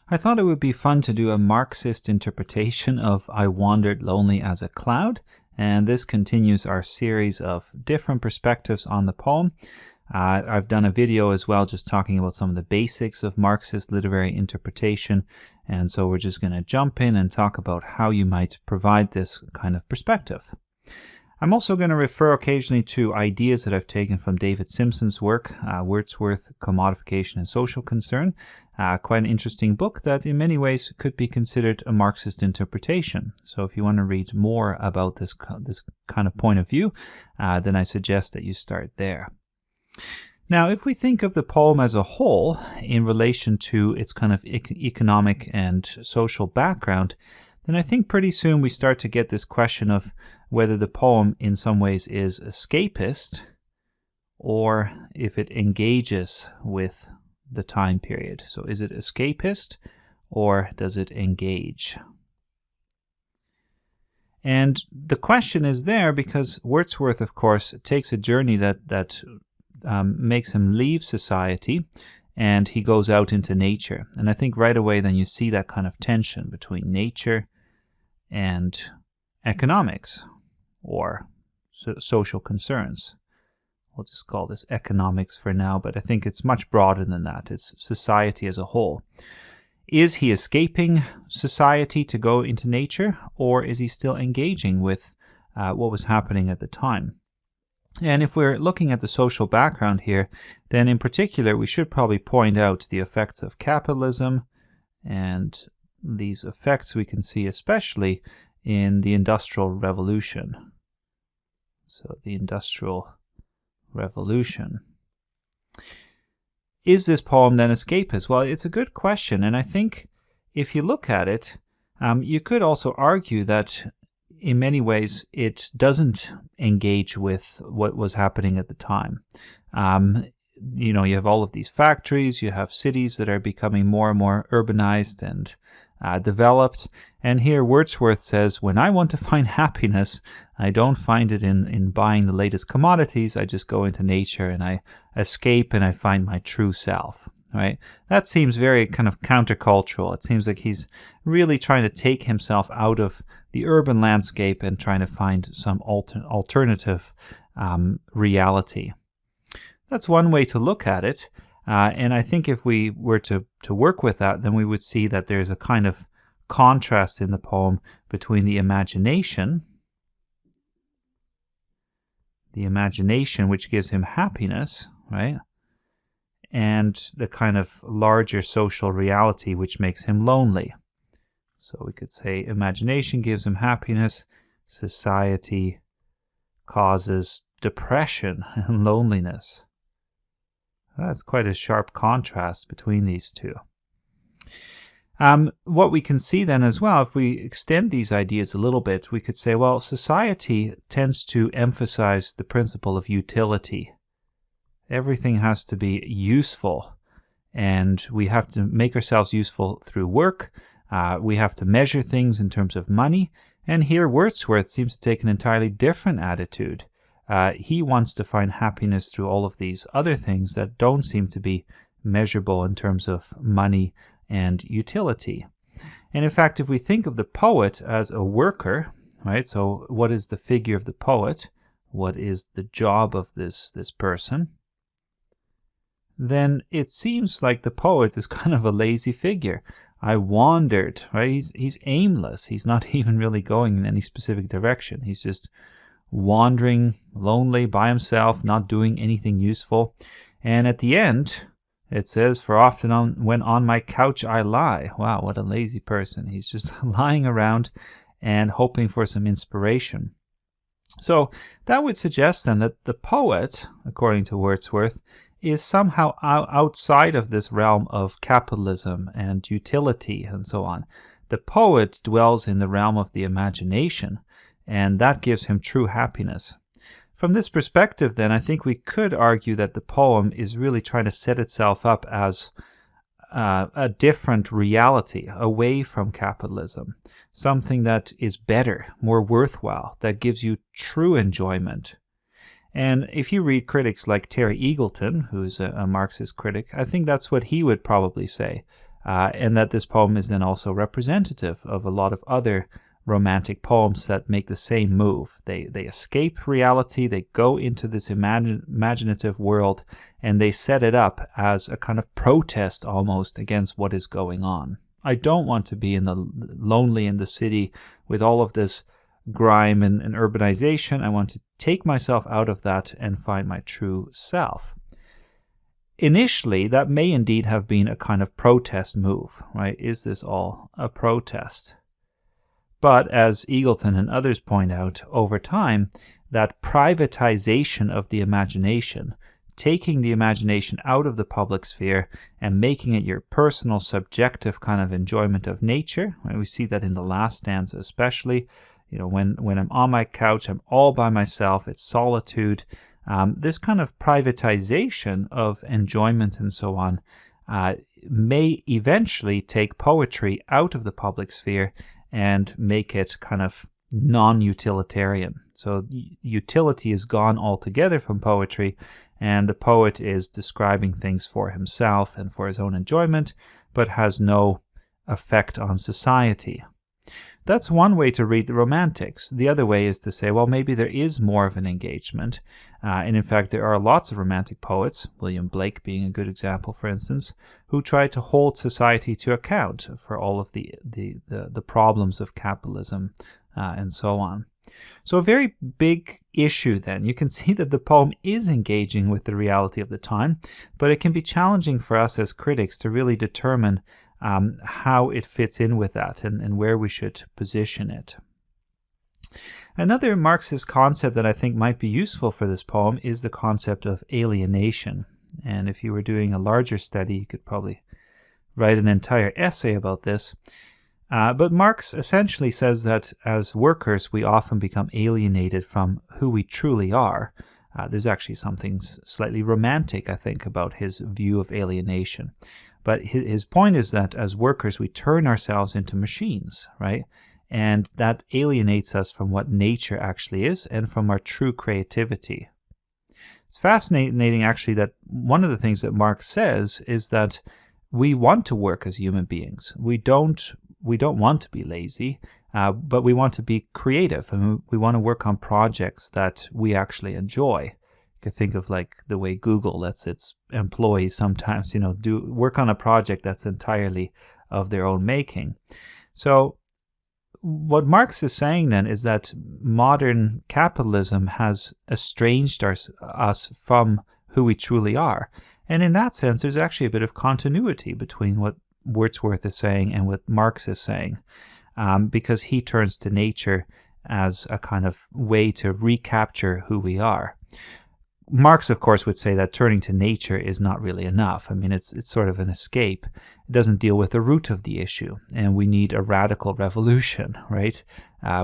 I thought it would be fun to do a Marxist interpretation of I Wandered Lonely as a Cloud, and this continues our series of different perspectives on the poem. I've done a video as well just talking about some of the basics of Marxist literary interpretation, and so we're just going to jump in and talk about how you might provide this kind of perspective. I'm also going to refer occasionally to ideas that I've taken from David Simpson's work, Wordsworth, Commodification and Social Concern, quite an interesting book that in many ways could be considered a Marxist interpretation. So if you want to read more about this kind of point of view, then I suggest that you start there. Now, if we think of the poem as a whole in relation to its kind of economic and social background, then I think pretty soon we start to get this question of whether the poem in some ways is escapist or if it engages with the time period. So is it escapist or does it engage? And the question is there because Wordsworth, of course, takes a journey that makes him leave society, and he goes out into nature. And I think right away then you see that kind of tension between nature and economics or social concerns. We'll just call this economics for now, but I think it's much broader than that. It's society as a whole. Is he escaping society to go into nature, or is he still engaging with what was happening at the time? And if we're looking at the social background here, then in particular we should probably point out the effects of capitalism, and these effects we can see especially in the Industrial Revolution. So the Industrial Revolution. Is this poem then escapist? Well, it's a good question, and I think if you look at it, you could also argue that in many ways it doesn't engage with what was happening at the time. You know, you have all of these factories, you have cities that are becoming more and more urbanized and developed. And here Wordsworth says, when I want to find happiness, I don't find it in buying the latest commodities. I just go into nature and I escape and I find my true self. Right? That seems very kind of countercultural. It seems like he's really trying to take himself out of the urban landscape and trying to find some alternative reality. That's one way to look at it. And I think if we were to work with that, then we would see that there's a kind of contrast in the poem between the imagination which gives him happiness, right? And the kind of larger social reality which makes him lonely. So we could say imagination gives him happiness, society causes depression and loneliness. That's quite a sharp contrast between these two. What we can see then as well, if we extend these ideas a little bit, we could say, well, society tends to emphasize the principle of utility. Everything has to be useful, and we have to make ourselves useful through work. We have to measure things in terms of money, and here Wordsworth seems to take an entirely different attitude. He wants to find happiness through all of these other things that don't seem to be measurable in terms of money and utility. And in fact, if we think of the poet as a worker, right? So what is the figure of the poet? What is the job of this person? Then it seems like the poet is kind of a lazy figure. I wandered, right? He's aimless. He's not even really going in any specific direction. He's just wandering lonely by himself, not doing anything useful. And at the end, it says, for often when on my couch I lie. Wow, what a lazy person. He's just lying around and hoping for some inspiration. So that would suggest then that the poet, according to Wordsworth, is somehow outside of this realm of capitalism and utility and so on. The poet dwells in the realm of the imagination, and that gives him true happiness. From this perspective, then, I think we could argue that the poem is really trying to set itself up as a different reality, away from capitalism, something that is better, more worthwhile, that gives you true enjoyment. And if you read critics like Terry Eagleton, who's a Marxist critic, I think that's what he would probably say. and that this poem is then also representative of a lot of other romantic poems that make the same move. They escape reality, they go into this imaginative world, and they set it up as a kind of protest almost against what is going on. I don't want to be lonely in the city with all of this grime and urbanization. I want to take myself out of that and find my true self. Initially, that may indeed have been a kind of protest move, right? Is this all a protest? But as Eagleton and others point out, over time, that privatization of the imagination, taking the imagination out of the public sphere and making it your personal, subjective kind of enjoyment of nature. Right? We see that in the last stanza especially. You know, when I'm on my couch, I'm all by myself, it's solitude. This kind of privatization of enjoyment and so on may eventually take poetry out of the public sphere and make it kind of non-utilitarian. So utility is gone altogether from poetry, and the poet is describing things for himself and for his own enjoyment, but has no effect on society. That's one way to read the Romantics. The other way is to say, well, maybe there is more of an engagement. And in fact, there are lots of Romantic poets, William Blake being a good example, for instance, who try to hold society to account for all of the problems of capitalism and so on. So a very big issue then. You can see that the poem is engaging with the reality of the time, but it can be challenging for us as critics to really determine how it fits in with that and where we should position it. Another Marxist concept that I think might be useful for this poem is the concept of alienation. And if you were doing a larger study, you could probably write an entire essay about this. But Marx essentially says that as workers, we often become alienated from who we truly are. There's actually something slightly romantic, I think, about his view of alienation. But his point is that as workers, we turn ourselves into machines, right? And that alienates us from what nature actually is and from our true creativity. It's fascinating, actually, that one of the things that Marx says is that we want to work as human beings. We don't want to be lazy, but we want to be creative, and we want to work on projects that we actually enjoy. You could think of like the way Google lets its employees sometimes, do work on a project that's entirely of their own making. So what Marx is saying then is that modern capitalism has estranged us from who we truly are. And in that sense, there's actually a bit of continuity between what Wordsworth is saying and what Marx is saying, because he turns to nature as a kind of way to recapture who we are. Marx, of course, would say that turning to nature is not really enough. I mean, it's sort of an escape. It doesn't deal with the root of the issue, and we need a radical revolution, right?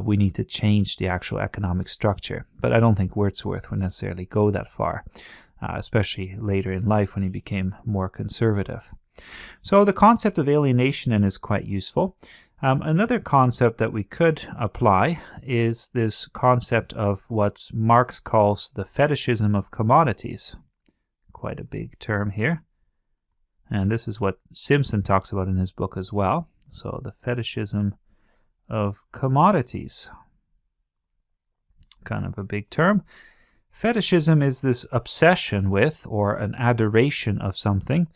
We need to change the actual economic structure. But I don't think Wordsworth would necessarily go that far, especially later in life when he became more conservative. So the concept of alienation then is quite useful. Another concept that we could apply is this concept of what Marx calls the fetishism of commodities. Quite a big term here. And this is what Simpson talks about in his book as well. So the fetishism of commodities. Kind of a big term. Fetishism is this obsession with or an adoration of something.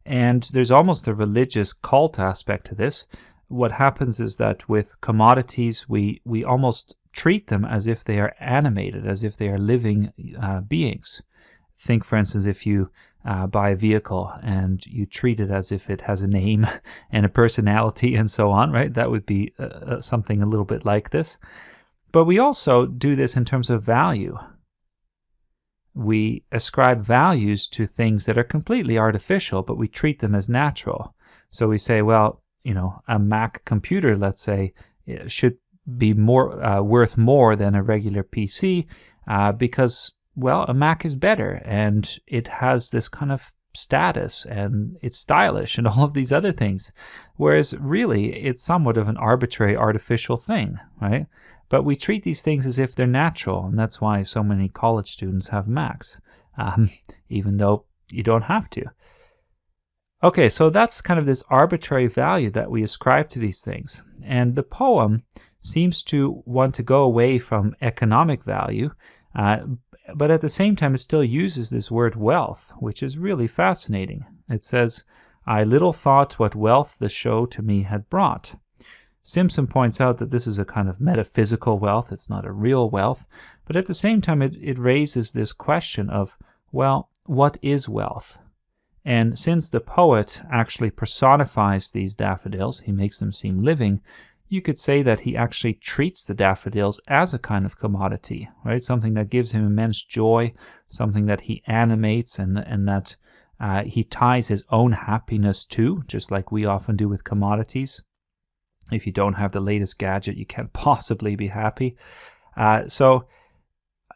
And there's almost a religious cult aspect to this. What happens is that with commodities, we almost treat them as if they are animated, as if they are living beings. Think, for instance, if you buy a vehicle and you treat it as if it has a name and a personality and so on, right? That would be something a little bit like this. But we also do this in terms of value. We ascribe values to things that are completely artificial, but we treat them as natural. So we say, well, a Mac computer, let's say, should be worth more than a regular PC because, well, a Mac is better and it has this kind of status and it's stylish and all of these other things. Whereas really, it's somewhat of an arbitrary, artificial thing, right? But we treat these things as if they're natural, and that's why so many college students have Macs, even though you don't have to. Okay, so that's kind of this arbitrary value that we ascribe to these things. And the poem seems to want to go away from economic value, but at the same time it still uses this word wealth, which is really fascinating. It says, "I little thought what wealth the show to me had brought." Simpson points out that this is a kind of metaphysical wealth, it's not a real wealth, but at the same time it raises this question of, well, what is wealth? And since the poet actually personifies these daffodils, he makes them seem living, you could say that he actually treats the daffodils as a kind of commodity, right? Something that gives him immense joy, something that he animates and that he ties his own happiness to, just like we often do with commodities. If you don't have the latest gadget, you can't possibly be happy. So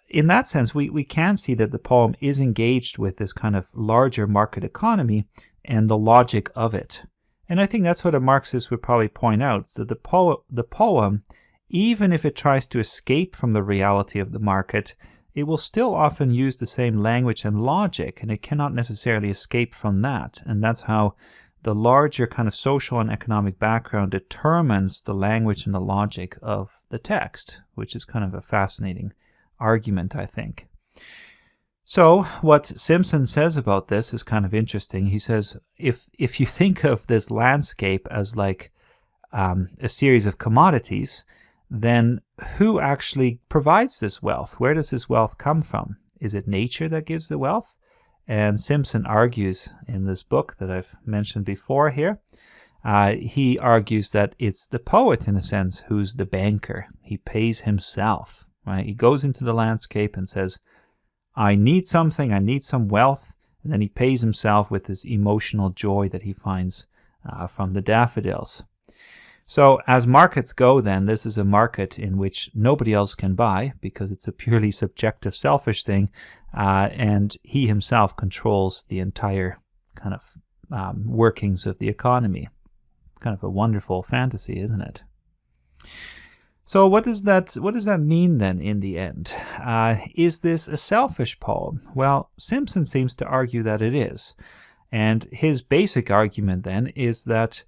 in that sense, we can see that the poem is engaged with this kind of larger market economy and the logic of it. And I think that's what a Marxist would probably point out, that the poem, even if it tries to escape from the reality of the market, it will still often use the same language and logic, and it cannot necessarily escape from that. And that's how the larger kind of social and economic background determines the language and the logic of the text, which is kind of a fascinating argument, I think. So what Simpson says about this is kind of interesting. He says, if you think of this landscape as like a series of commodities, then who actually provides this wealth? Where does this wealth come from? Is it nature that gives the wealth? And Simpson argues in this book that I've mentioned before here, he argues that it's the poet, in a sense, who's the banker. He pays himself. Right? He goes into the landscape and says, I need something, I need some wealth, and then he pays himself with this emotional joy that he finds from the daffodils. So as markets go then, this is a market in which nobody else can buy because it's a purely subjective, selfish thing, and he himself controls the entire kind of workings of the economy. Kind of a wonderful fantasy, isn't it? So what does that mean then in the end? Is this a selfish poem? Well, Simpson seems to argue that it is. And his basic argument then is that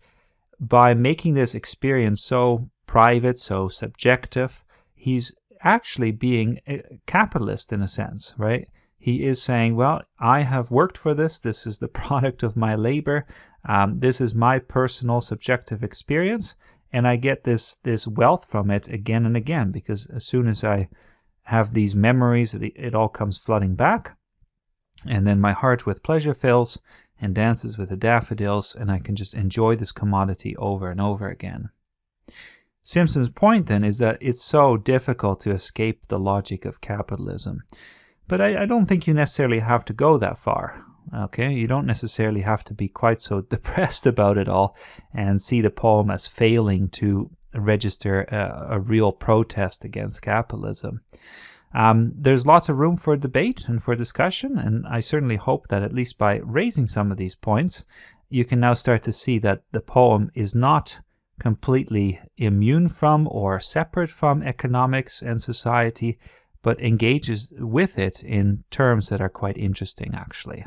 by making this experience so private, so subjective, he's actually being a capitalist in a sense, right? He is saying, well, I have worked for this. This is the product of my labor. This is my personal subjective experience. And I get this wealth from it again and again, because as soon as I have these memories, it all comes flooding back. And then my heart with pleasure fills and dances with the daffodils, and I can just enjoy this commodity over and over again. Simpson's point then is that it's so difficult to escape the logic of capitalism. But I don't think you necessarily have to go that far. Okay, you don't necessarily have to be quite so depressed about it all and see the poem as failing to register a real protest against capitalism. There's lots of room for debate and for discussion, and I certainly hope that at least by raising some of these points, you can now start to see that the poem is not completely immune from or separate from economics and society, but engages with it in terms that are quite interesting, actually.